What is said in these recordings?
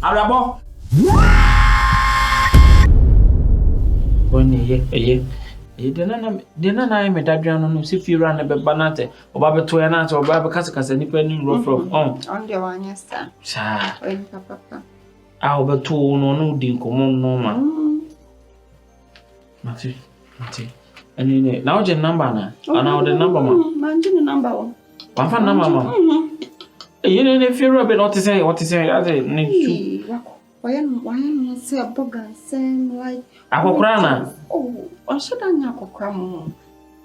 Arabo. Oni ye. Dena na me dadwan no si fi ra na be banate oba beto ya na ate oba be kasa nipa ni rough on de wanya sta sa oi papa a oba to no di nkomo no ma mati ani ne na oje number na ana oje number ma manji ni number o pa number ma you ne fi ra be what is say ate ne chu wayan say boga say like akokra na on should anya akokra mo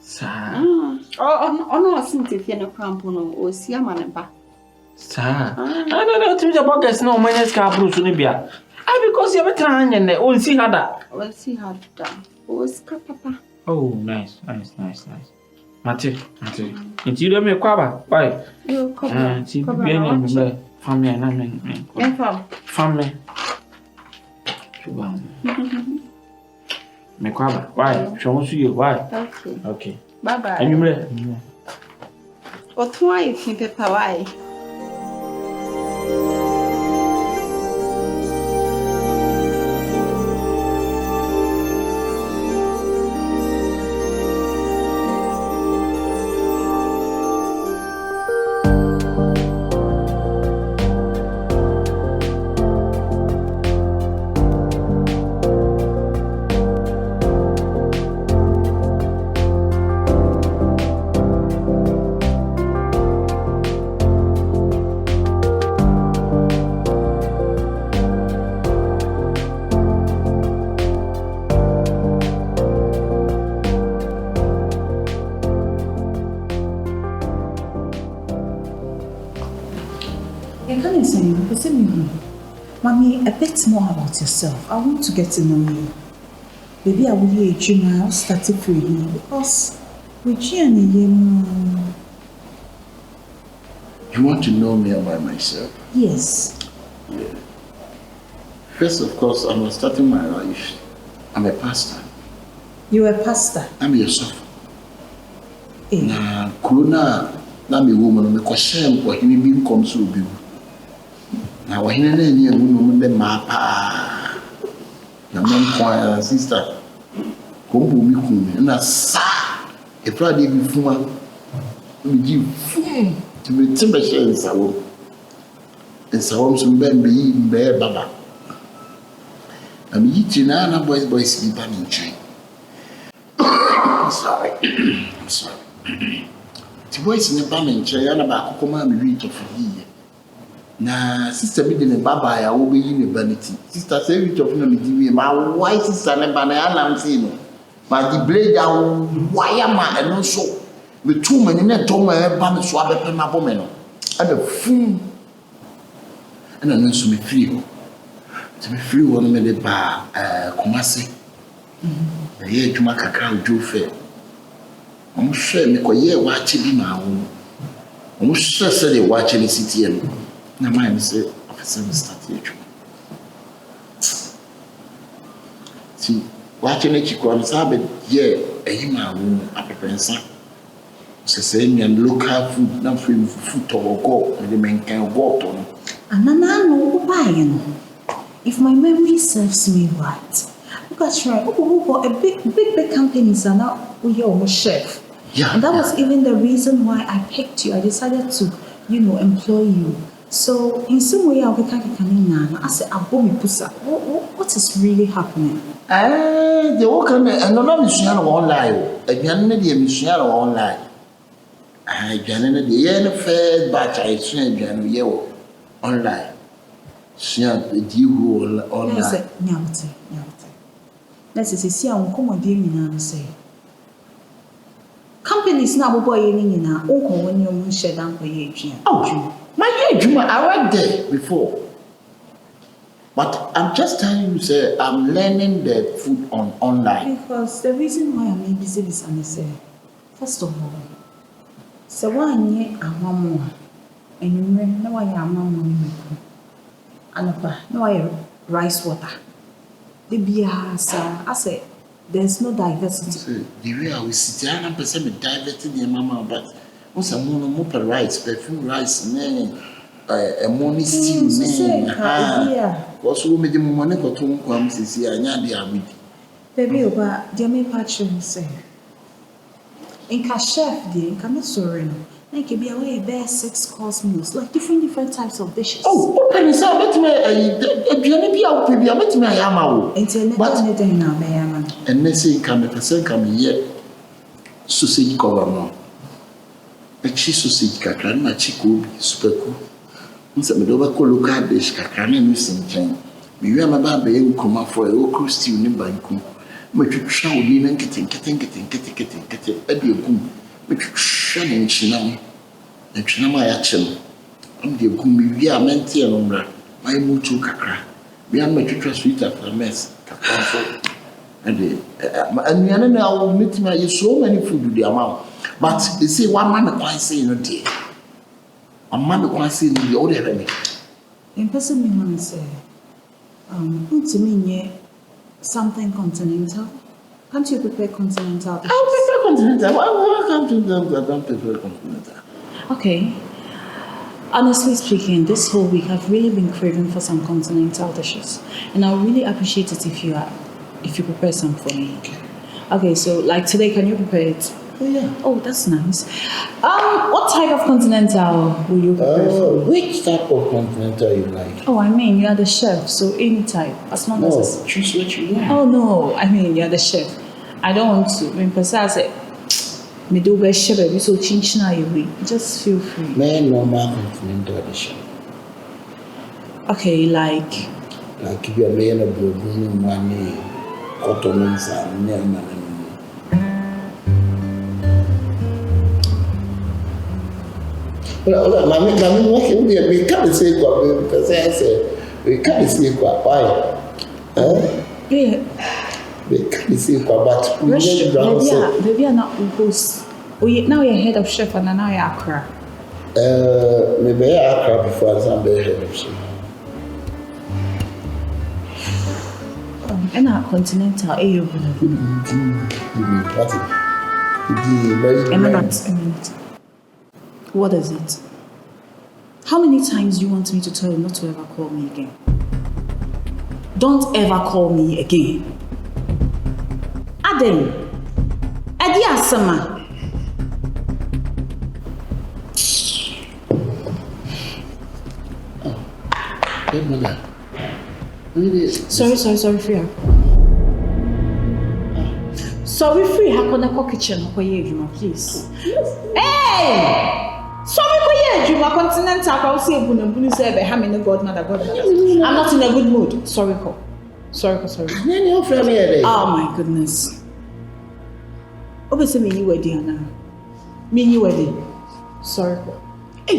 sa ono asinti fi ne kwampo no o si ama ne ba sa no timi the boga no manage ka approach ne bia because you better anya ne on si hada o ska papa oh nice Mate. Nti do me kwaba. Why? Yo kwaba. Nti bia na me family na me. Family. Chuba. Me kwaba. Why? Show you why? Okay. Bye bye. Anyway. O twa e fi pepa why? Mommy, a bit more about yourself. I want to get to know you. Maybe I will hear you now, starting freely, because with you and you want to know me about myself? Yes. Yeah. First, of course, I'm starting my life. I'm a pastor. You're a pastor? I'm a soft. Hey. Now, Corona, I'm a woman, I'm a question, what he being comes to be. Now, when I need a woman, the mapa, the mom, sister, come to me, and I saw a Friday before we give to be temperature in Sawam. And Sawam some baby, bear baba. I'm eating an boys sleep in chain. I'm sorry. The boys in the bamming chair about command read of ye. Na sister me de baba ya wo be yi ne vanity sister say which of na me di my white sister ne ba na alam say no ma di blade ya wire ma eno so me tu me ne to ma e ba me so abepe ma bo me no ada fun ana no so me free ho to me free wo me de ba Kumasi ye juma kakra ojo fe mo hwe me ko ye wa chi bi ma wo mo hwe se de wa chi ni city no na mine say officer start here. See, watching it, you can say, yeah, a human apprehension. Say, and local food, not free food or go, and the men can walk on. And I know why, if my memory serves me right. Because right, a big companies are now your chef. Yeah. And that was even the reason why I picked you. I decided to, employ you. So in some way, I'll be coming I said, what is really happening? The work and no mission online. A Janity mission online. I Janity the end fair batch I sent January online. Sent with you online. Nyamte. Let's see, I'm coming and say. Companies now, boy, in now, oh, when you share down for you. Oh, my age, I worked there before. But I'm just telling you, sir, I'm learning the food online. Because the reason why I'm busy is first of all, so one year I'm more, and you know why I'm not and no I rice water. The beer, sir, I said there's no diversity. The way I was sitting, I'm percent diversity, mama, but what's a more rice, perfume rice, a morning stew also made the money for 2 comes this year and with baby oba dear me patron say in ka chef dey come sorry no like be away bear 6 course meals like different types of dishes. Oh, open so bet me aduane bi a open bi a bet me ayama wo but anything na be yama and they say come person come here sausage cover no a cheese sausage kakra na chikobi super cool nse me do ba ko local dish kakra na no sinchen me wi ama ba be nkoma for e okru stew ni banku me twitwa oni na nketen e de egum me twitwa na nchina ma ya chem am de egum me wi a mente no mra mai mutu kakra me am me twitwa sweet after mess kakra so and anuane na awo metima you so many food the amount but they say one man quite say no dey a man quite say no dey all the any in person me want to say to me something continental. Can't you prepare continental dishes? I'll prepare continental. Why can't you don't prepare continental? Okay. Honestly speaking, this whole week I've really been craving for some continental dishes, and I would really appreciate it if you prepare some for me. Okay, so like today, can you prepare it? Oh yeah. Oh, that's nice. What type of continental will you prepare for me? Which type of continental you like? Oh, I mean, you are the chef, so any type, as long as it's... choose what you want. Oh no, I mean, you're the chef. I don't want to. When person say, me do be chef, we so chinchina you just feel free. Man, normal continental dish. Okay, like if you're laying a brown money, cotton and near well, Mammy, what can we can't say what we can't say what why? yeah. We can't say what but maybe I'm not host. Now you're head of chef and now you're Accra. Maybe Accra before I'm the head of chef. And our continental What is it? How many times do you want me to tell you not to ever call me again? Don't ever call me again. Adam, Edi Asama. Hey, mother. Sorry, Free. Sorry, Free. Hakona kitchen. Please. Hey! Sorry, continental. I'll say godmother. I'm not in a good mood. Sorry. Oh my goodness. Obviously, me wedding. Sorry. Hey,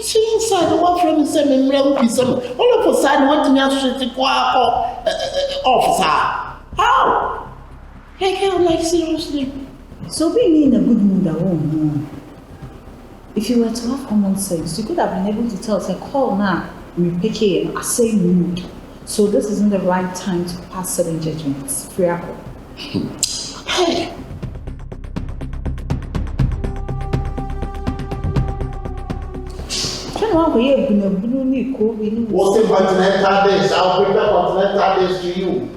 she inside the one friend said me be some. All of a sudden, what me to officer? How? Hey, like seriously. So being in a good mood, I won't know. If you were to have common sense, you could have been able to tell us, call now, we pick it, I say mood. So this isn't the right time to pass certain judgments. Free apple. Hey. What's the continental dish? I'll bring the continental dish to you.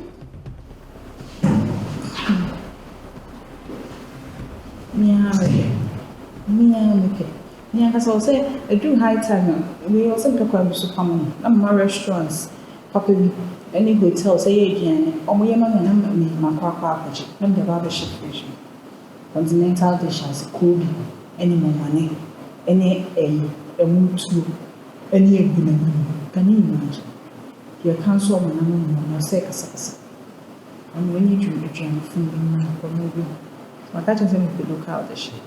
Yeah, because I'll say, I do high time. We also talk about supermarket. I'm more restaurants, probably any hotel, say again, or my mama and my papa, I'm the barbershop station. Continental dishes, cold, any more money, any a mood to any good. Can you imagine? Your council, my mama, say, and when you drink the jam from the my catching them if you look out the shit.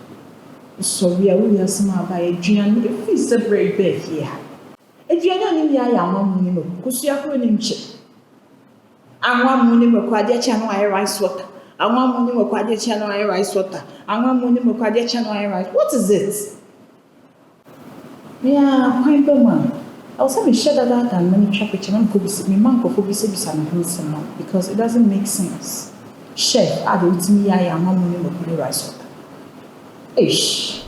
So we are some by a giant with a feast of brave bed here. A giant in the eye, because you are running chip. And one morning will quite a channel I rice water. And one morning will quite a channel I rice water. And one morning will quite a channel I rice. What is it? Yeah, quite a man. I was having shut that and many traffic and could be me, man, could be some because it doesn't make sense. Chef, I don't to me, I am one morning will put rice water. Ish.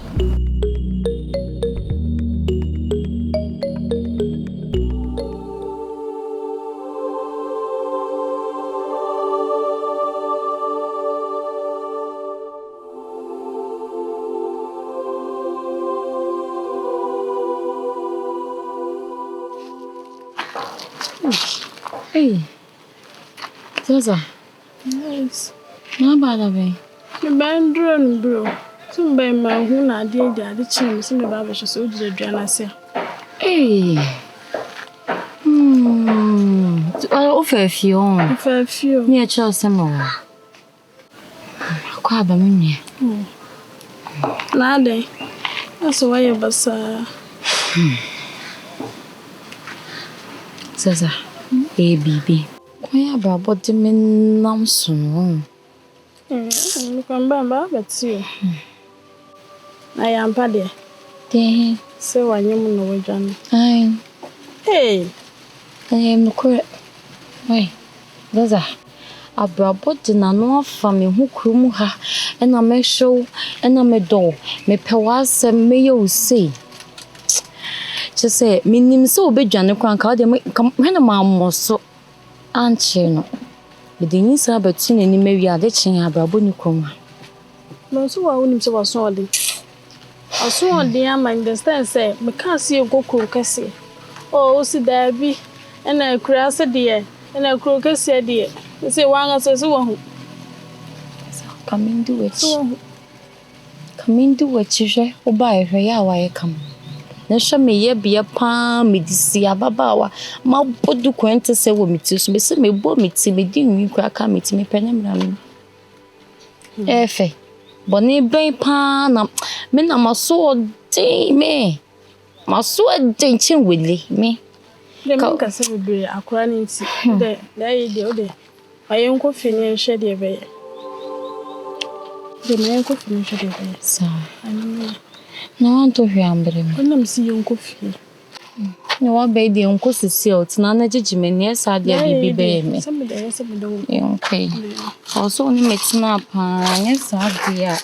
Hey. Zaza. Yes. No bother me. Me ban drone bro. Some by my who na dey the chin me baba so di aduana se. Hey. Ofefio. Ofefio. Me a child semo. Kwa ba me. Na dey. That's why you basa. Zaza. Baby. Kwa ABRABO de me nam so no. Me kan ba bet you. Na yampa de. De. Se wanyem no wajan. Ai. Hey. No kure. Wait. Zaza. ABRABO de na no afa me hu krum ha. Na me show, na me do. Me pe wasem me yo sei. Just say minim se obedwane kwan ka de me na ma moso. Anche no. Me de yin sa batu na ni mawi ade chen ABRABO ni krom. No so wa unim se wa so ode. Aso ode am understand say me ka se egokro kase. Oh, si dabi. Na kura se de. Na kuro kase de. Say wanga so wo hu. Come in do it. Come in do it je. Oba ehwe ya wa ye kam. Na hwe me ye bia pa me disi ababawa ma bodu kwente se wo miti so me se me bo miti me di nwi kwa ka miti me pene mra me efe boni ben pa na me na maso de me maso de nchin wele me De me ka se bebre akora ni nti de na ye de o de ayen ko fini nhwe de be ye de me ko fini nhwe de be ye sa ani na to hwe ambre me onam si yen ko fi no wa be de nko sisi o tina na jijime ne esa de bibi be me se me de okay also ni metina pa nya sa dia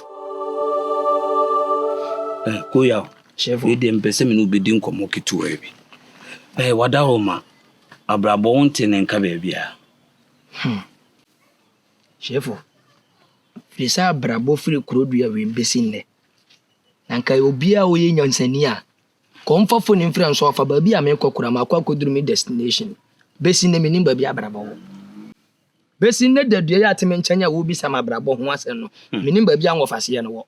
Koya chef we dem pese me no bedi nkomo ketuwa bi wada homa ABRABO wonte ne nka ba bia chef fisa ABRABO firi krodua we besi nne nanka obia oye nyansani a komfafo ne mfira nso afa ba bia me kokora ma kwa koduru me destination besi nne me nimba bia ABRABO besi nne dadua ya ateme nkyanya wo bisa ma ABRABO ho asem no me nimba bia ngofase ye no wo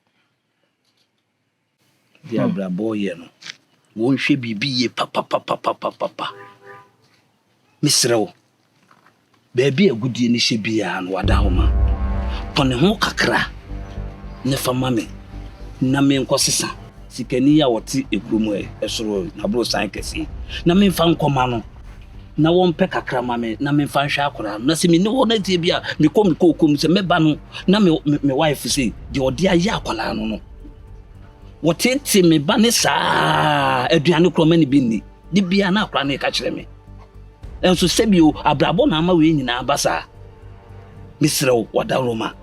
dia ABRABO ye no won hwe bibi ye papa misrew baby agudie ne hye bia no wada homa pone ho kakra ne fama me na me nkosesa sikani ya wote ekrumu esoro na bro san kesi na me mfa nkoma no na won pe kakra ma me na me mfa hwa akora na se me ne wo na tie bia me kokom se me ba no na me wife say de odi aye akwala no no wotete me ba ne saa aduane kroma ne bi ni de bia na akora na ka kire me enso sebio ABRABO na ama we nyina basa misrew wada roma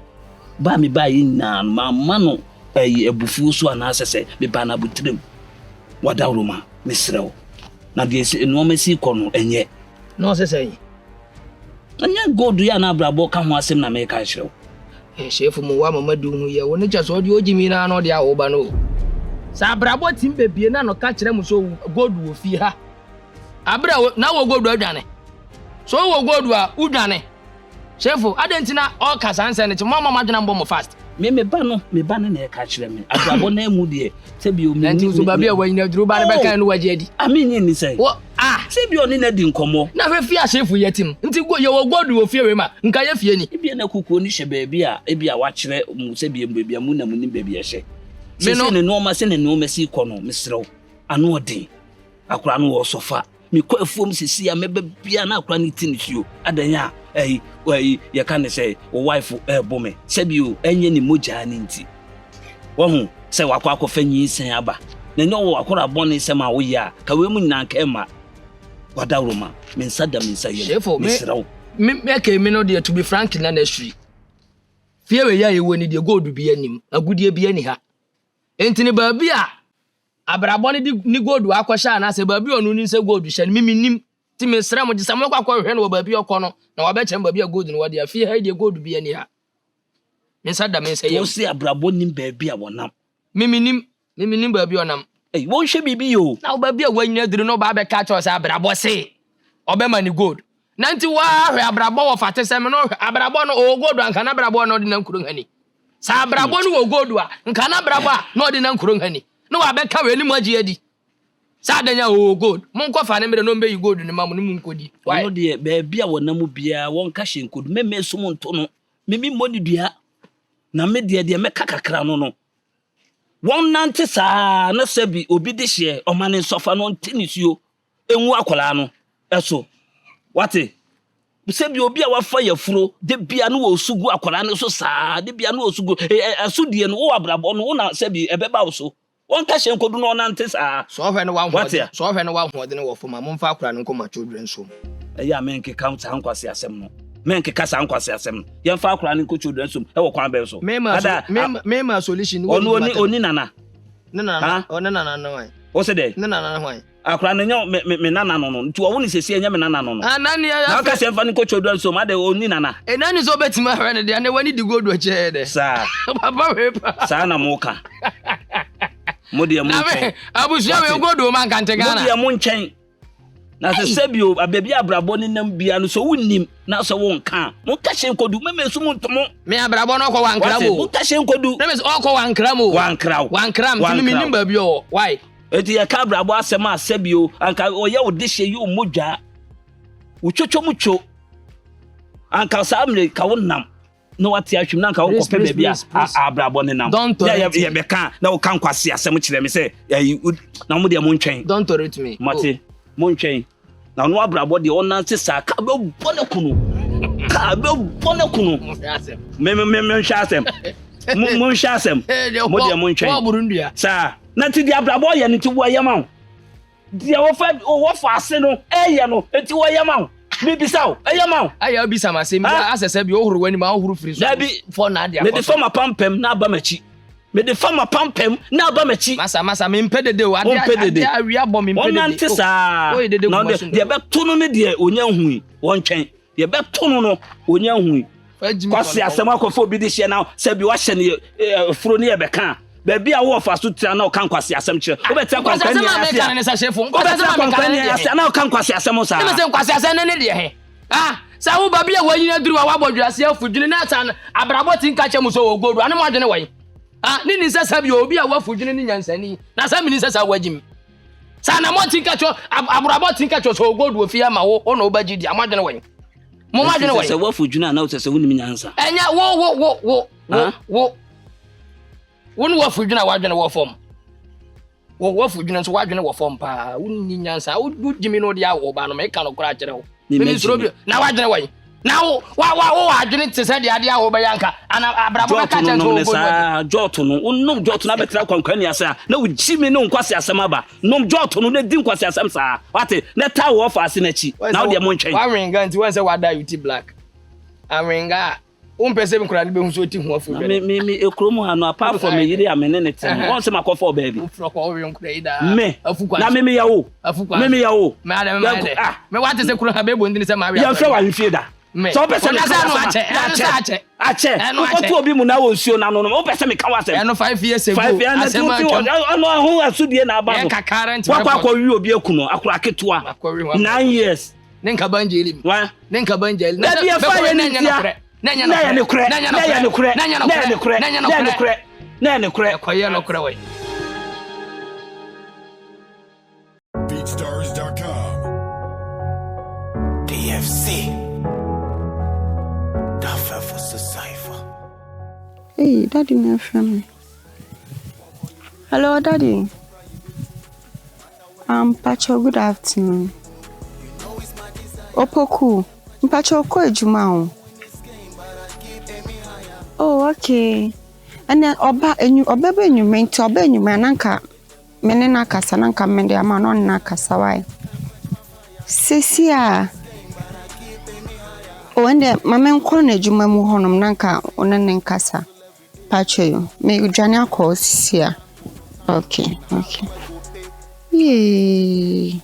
ba me ba nyina ma no ebufu so ana asese me ba na butrem wada roma misrew na de no mesi kono enye no sese anya godu ya na ABRABO ka ho asem na me ka kirew chef mu wa mamadu hu ye woni cha so de ojimi na no de awo ba no sa ABRABO tim bebie na no ka kire mu so godu wo fi ha abra na wo godu adwane so wo godu a udwane chef adentina all kasanse ne ti mama madwana mbo mo fast me ba no na e ka kire me ABRABO na emu de se bi o mi nti so ba bia wa nyina duru ba ne be kan no waje adi amini ni sei wo se bi oni na di nkomo na hwe fi a chef yetim nti go ye wo godu wo fie we ma nka ye fie ni ebi na kukuo ni hye baabi a ebi a wa kire mu se bi baabi mu na mu ni baabi ye hye me no se ne no ma si kono misrew ano odin akura no wo sofa mi kwa afuom sisi a meba bia na akura ni tinisuo adanya ye ka ne say wo wife ebo me sebio enye ni moja ni nti wo hu se wakwa akofa nyinsen aba na nyo wo akura boni se ma wo ya ka we mu nyina ka ema wada roma mensada mensaye misrew me ka me no de to be frank na na shuri fie we ya ye woni de gold bi anim agudie bi ani ha entini ba bia ABRABO ni gold akwasha na se ba bia onu ni se gold hye ni nim ti me sra mo gisam no kwakwa hwe no ba bia okono na wa be chem ba bia gold no wa de afie ha de gold bi ani ha mensada mensaye wo se ABRABO nim ba bia wonam nim ba bia onam won hwe bibi yo na ba bia wa nyina duru no ba be ka cho se ABRABO se obema ni gold nanti wa hwe abrabo wo fate sem no abrabo no o godu anka na abrabo no de na nkuru hani sa abrabo no wo godu a nka na abrabo no de na nkuru hani no wa beka we ni maji adi sa danya o god mon ko fa ne mere no mbe yi godu ni mamu ni mun kodi no de be bia wonamu bia won ka hyenkodu meme so mo nto no memi moni dua na me de me kakakra no won nante sa na sabi obi de hye o mane sofa no ntinisuo enwu akola no eso wate sebi obi a wafa yafuro de bia no osugu akola no so saa de bia no osugu asudie no wo abrabo no na sebi ebeba wo so won ka hyenkodu no nante sa so hwe no wa ho de no wo fo ma momfa akola no nkoma children so eya menke count hankwase asem no menke kasa hankwase asem no yemfa akola no nko children so e wo kwan be so mema solution oni nana no wo se de nana hwan akra no nya me nana no nti wo ni sesi nya me nana no anani ya na ka se mfa ni ko children so ma de oni nana enani so betima hwe ne de ne wani di godo che de sa papa we pa sa na mo ka modi amu chen abusia we godo man kan te Ghana modi amu chen na se sebio abebi abrabo ni nam bia no so wonnim na so won ka mo ka hyen kodu meme so mo ntomo me abrabo no ko wankramo mo ka hyen kodu na me so ko wankramo wankram timi minim ba bi o why eti ya ka abrabo asema asebio anka oye odehye yi omodwa uchocho mucho anka samre ka wonnam no wati ahwim na anka wo kope be bia abrabo ne nam ya be ka na wo kan kwase asem kire me se na mo de mo ntwen don't tolerate me mate mo ntwen na no abrabo de onante sa ka be bone kunu me nhasem mo nhasem mo de mo ntwen wo burundua sa na ti di abrabo ye ni ti wo yema dia wo fa ase no eye no ti wo yema bibisa o yema o aya bibisa ma se mi asese bi ohuru wani ma ohuru firi so da bi for na dia me de fama pampem na aba machi me de fama pampem na aba machi masa me mpedede o ade awia bom me mpedede onante sa na de be tunu ne de onya hui won twen de be tunu no onya hui kwase asem akofo bi de hye na se bi wa hye ne furo ne ye be kan baby a wo fa so tira na o kan kwase asem kire o betia kwankwan ni asia ne sa shefo nkwase ma ni asia na o kan kwase asem sa ne se kwase asem ne de he sa wo baby a wo yin aduru wa bodwe asia fudwini na ta abrabo tin ka che mu so wo godu ane mo adwene wai ni ni sasa bi obi a wa fudwini ni nyansani na sa mi ni sasa wajim sa na mo tin ka cho abrabo tin ka cho so godu ofia ma wo no obaji di amadwene wai mo madwene wai sasa wa fudwini na o sasa woni mi nyansa enya wo wonu wa fudwina wadwene wo fom wo fudwina so wadwene wo fom pa wonni nyansa wo jimi no dia wo ba no me ka no kura kire wo me suro bi na wadwene wai na wo wadwene te se dia dia wo ba yanka ana abrabo ka cha to wo sa joto no unnom joto na betra kwankwan ni asa na wo jimi no nkwase asem aba nom joto no na di nkwase asem sa wate na ta wo fa ase na chi na wo de mo ntwen wa ringa nti won se wada uti black aringa pese bi kura ni be hu so ti hu afu be me ekromu ha no apart from yiri amene ne tem won se makofo baby na me yawo me wa te se kura ha be bo ndini se ma we ya fre wa hwefie da so pese na sa no ache ko to obi mu na wo nsuo na no no pese me ka wa se no 5 years ago asema no hu asudie na aba no kwa kwa wi obi akuno akura ketua 9 years nenka banjeli wa nenka banjeli na bi fa ye ne Nanya ne kure koye no kure wai beatstars.com DFC GAFA for Cypher. Hey, Daddy, my friend. Hello, Daddy. Pacho, good afternoon. OPOKU. Pacho, ko ejuma. Oh, okay. And then oba enyumenti oba enyuma nanka mene na kasa nanka mende ama no na kasa wai. Sesia. O ende mama nkro na ejuma mu honom nanka onene nkasa. Pacho yo. Me udwane akọ sesia. Okay. Yay.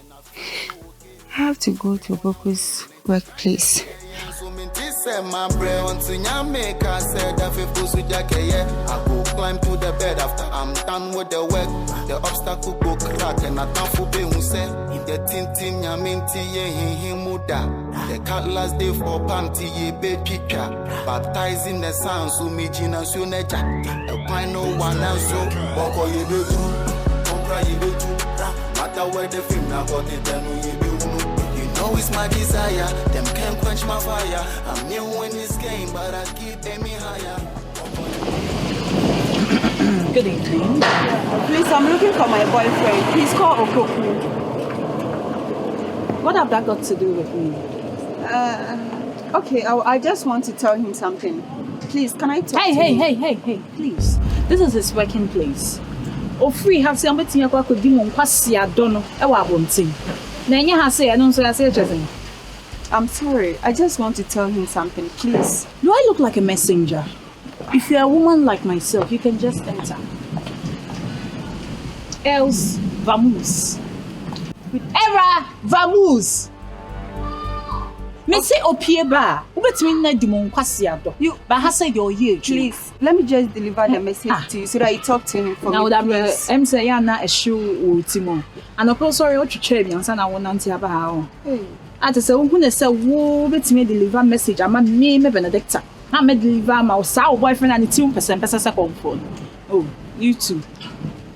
I have to go to Boku's workplace. said my brain on to make I said that if you should I go climb to the bed after I'm done with the work. The obstacle go crack and I can't for being say the tintin yaminti ye muda. The cutlass day for panty ye baby picture. Baptizing the sounds who me gina suneja. The pine no one else so boko ye be true. Compra ye be true. Matter where the film now got it then ye be you know it's my desire. Them can't quench my fire. I'm new in this game, but I keep aiming higher. Good evening. Please, I'm looking for my boyfriend. Please call OPOKU. What have that got to do with me? Okay, I just want to tell him something. Please, can I talk to him? Hey, please. This is his working place. Oh, free have somebody here could do one pass ya dono. I won't sing. Then you have say I don't say anything. I'm sorry. I just want to tell him something, please. Do I look like a messenger? If you're a woman like myself, you can just enter. Else, vamos. Era, vamos. Me say opie ba. Ubetimi na di mo nkwasi ado. You but ha say your here. Please, let me just deliver the message to you so that you talk to him for now me. Now that I'm say ya na ehwe wo timo. And of course sorry o twetwe bi ansa na wo nante aba ha o. Ate say wo hu na say wo betimi deliver message ama me Benedicta. Na me deliver ma o sa boyfriend and team person confirm. Oh, you too.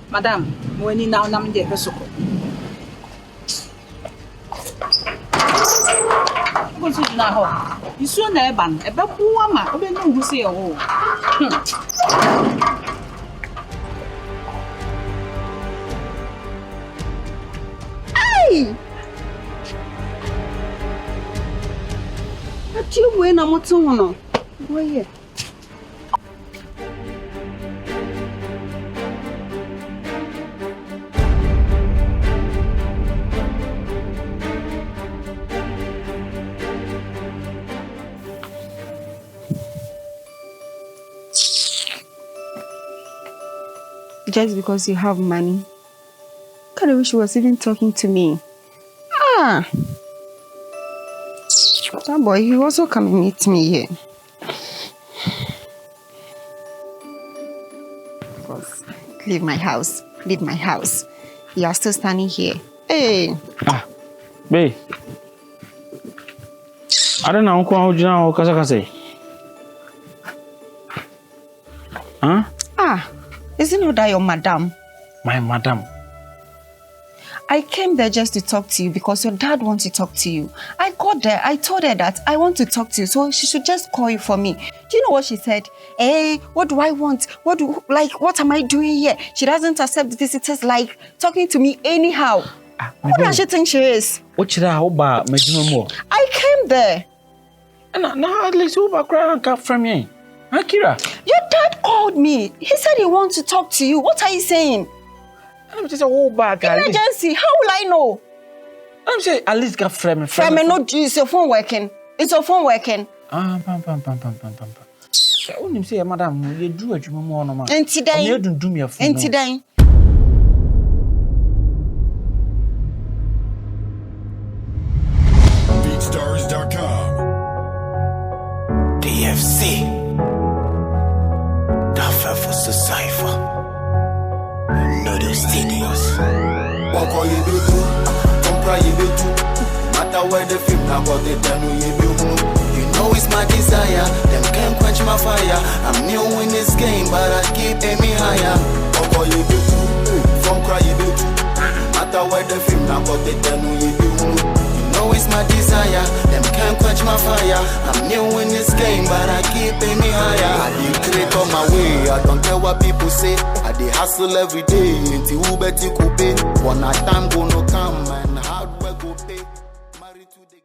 Madam, mo ni now na me dey pesoko. Go to na ho. You so na ban. E be bu ama, o be no hu say o. Hey! What you when I'm to no? Go here. Just because you have money. God, I wish you was even talking to me. That boy, he also come and meet me here. Boss, leave my house. Leave my house. You are still standing here. Hey. Babe. I don't know how you know kasa. Huh? Isn't it that your madam? My madam. I came there just to talk to you because your dad wants to talk to you. I got there. I told her that I want to talk to you, so she should just call you for me. Do you know what she said? Hey, what do I want? What am I doing here? She doesn't accept visitors, like talking to me anyhow. What does she think she is? What should I about me more? I came there. And now at least you background come from me. Akira. Your dad called me. He said he wants to talk to you. What are you saying? I'm just a whole bag. Emergency. How will I know? I'm saying at least got frame. No, is your phone working? Is your phone working? Pam. Only say, madam, you do it. You more no man. And today, you don't do me a phone. And today. BeatStars.com. DFC. GAFA for SHIFO. Noodle Studios. Boko ye be true, compra ye be true. Matter where the film now got it done ye be true. You know it's my desire, them can't quench my fire. I'm new in this game, but I keep aiming higher. Boko ye be true, compra ye be true. Matter where the film now got it done ye be true. You know it's my desire, them can't quench my fire. I'm new in this game, but I keep aiming higher. I dey create on my way, I don't care what people say. I dey hustle every day, until who bet you could pay. One time gonna come and hard work go pay. Married to the